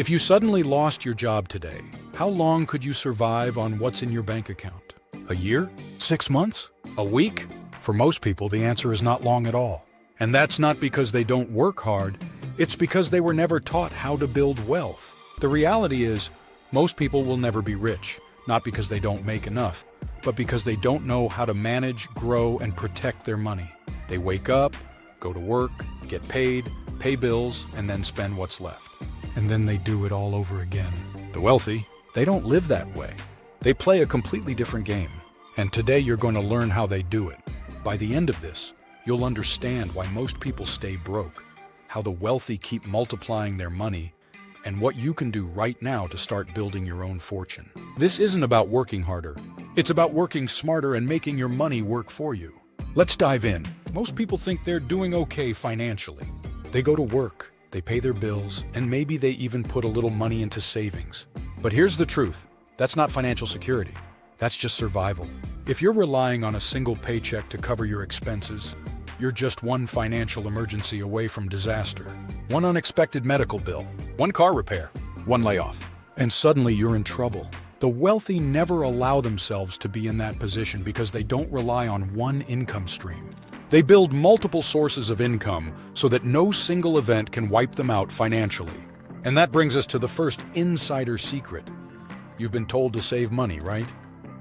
If you suddenly lost your job today, how long could you survive on what's in your bank account? A year? 6 months? A week? For most people, the answer is not long at all. And that's not because they don't work hard, it's because they were never taught how to build wealth. The reality is, most people will never be rich, not because they don't make enough, but because they don't know how to manage, grow, and protect their money. They wake up, go to work, get paid, pay bills, and then spend what's left. And then they do it all over again. The wealthy, they don't live that way. They play a completely different game. And today you're going to learn how they do it. By the end of this, you'll understand why most people stay broke, how the wealthy keep multiplying their money, and what you can do right now to start building your own fortune. This isn't about working harder. It's about working smarter and making your money work for you. Let's dive in. Most people think they're doing okay financially. They go to work, they pay their bills, and maybe they even put a little money into savings. But here's the truth. That's not financial security. That's just survival. If you're relying on a single paycheck to cover your expenses, you're just one financial emergency away from disaster. One unexpected medical bill, one car repair, one layoff, and suddenly you're in trouble. The wealthy never allow themselves to be in that position because they don't rely on one income stream. They build multiple sources of income so that no single event can wipe them out financially. And that brings us to the first insider secret. You've been told to save money, right?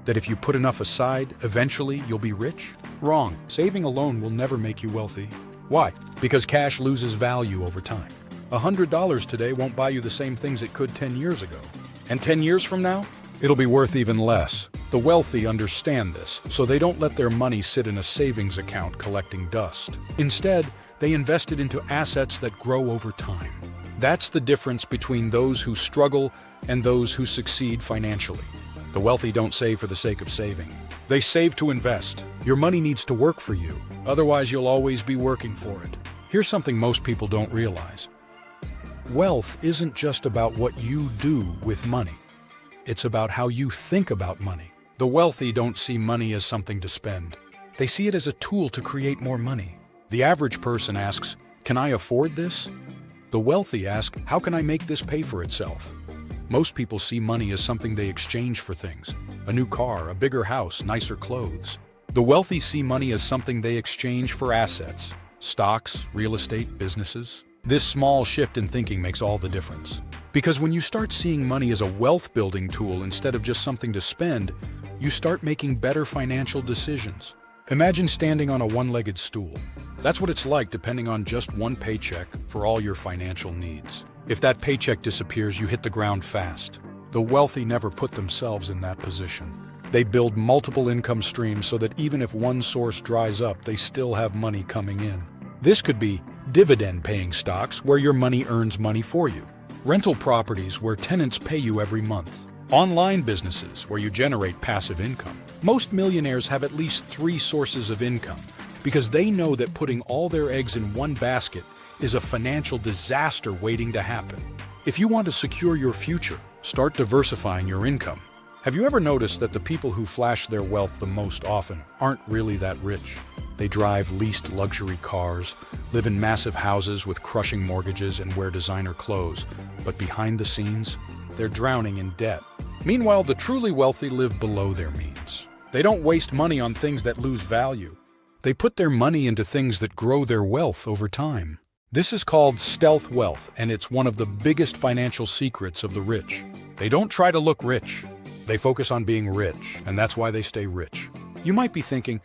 That if you put enough aside, eventually you'll be rich? Wrong. Saving alone will never make you wealthy. Why? Because cash loses value over time. $100 today won't buy you the same things it could 10 years ago. And 10 years from now, it'll be worth even less. The wealthy understand this, so they don't let their money sit in a savings account collecting dust. Instead, they invest it into assets that grow over time. That's the difference between those who struggle and those who succeed financially. The wealthy don't save for the sake of saving. They save to invest. Your money needs to work for you, otherwise you'll always be working for it. Here's something most people don't realize. Wealth isn't just about what you do with money. It's about how you think about money. The wealthy don't see money as something to spend. They see it as a tool to create more money. The average person asks, "Can I afford this?" The wealthy ask, "How can I make this pay for itself?" Most people see money as something they exchange for things. A new car, a bigger house, nicer clothes. The wealthy see money as something they exchange for assets. Stocks, real estate, businesses. This small shift in thinking makes all the difference. Because when you start seeing money as a wealth-building tool instead of just something to spend, you start making better financial decisions. Imagine standing on a one-legged stool. That's what it's like depending on just one paycheck for all your financial needs. If that paycheck disappears, you hit the ground fast. The wealthy never put themselves in that position. They build multiple income streams so that even if one source dries up, they still have money coming in. This could be dividend-paying stocks where your money earns money for you. Rental properties where tenants pay you every month. Online businesses where you generate passive income. Most millionaires have at least 3 sources of income because they know that putting all their eggs in one basket is a financial disaster waiting to happen. If you want to secure your future, start diversifying your income. Have you ever noticed that the people who flash their wealth the most often aren't really that rich? They drive leased luxury cars, live in massive houses with crushing mortgages, and wear designer clothes. But behind the scenes, they're drowning in debt. Meanwhile, the truly wealthy live below their means. They don't waste money on things that lose value. They put their money into things that grow their wealth over time. This is called stealth wealth, and it's one of the biggest financial secrets of the rich. They don't try to look rich. They focus on being rich, and that's why they stay rich. You might be thinking,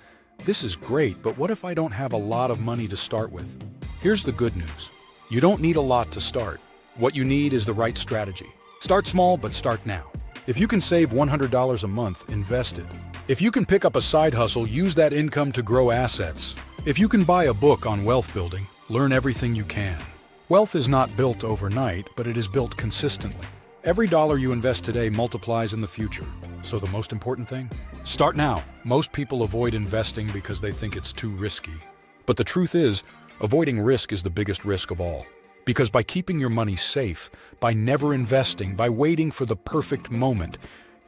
"This is great, but what if I don't have a lot of money to start with?" Here's the good news. You don't need a lot to start. What you need is the right strategy. Start small, but start now. If you can save $100 a month, invest it. If you can pick up a side hustle, use that income to grow assets. If you can buy a book on wealth building, learn everything you can. Wealth is not built overnight, but it is built consistently. Every dollar you invest today multiplies in the future. So the most important thing? Start now. Most people avoid investing because they think it's too risky. But the truth is, avoiding risk is the biggest risk of all. Because by keeping your money safe, by never investing, by waiting for the perfect moment,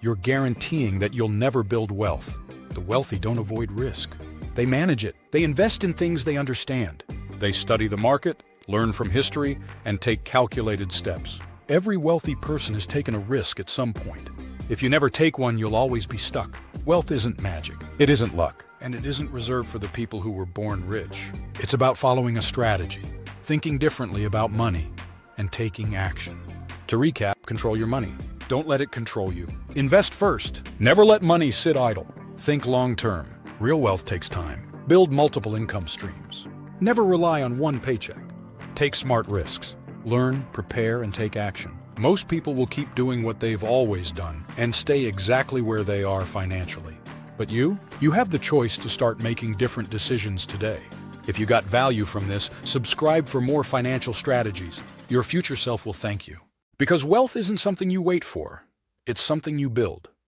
you're guaranteeing that you'll never build wealth. The wealthy don't avoid risk. They manage it. They invest in things they understand. They study the market, learn from history, and take calculated steps. Every wealthy person has taken a risk at some point. If you never take one, you'll always be stuck. Wealth isn't magic. It isn't luck. And it isn't reserved for the people who were born rich. It's about following a strategy, thinking differently about money, and taking action. To recap, control your money. Don't let it control you. Invest first. Never let money sit idle. Think long-term. Real wealth takes time. Build multiple income streams. Never rely on one paycheck. Take smart risks. Learn, prepare, and take action. Most people will keep doing what they've always done and stay exactly where they are financially. But you have the choice to start making different decisions today. If you got value from this, subscribe for more financial strategies. Your future self will thank you. Because wealth isn't something you wait for. It's something you build.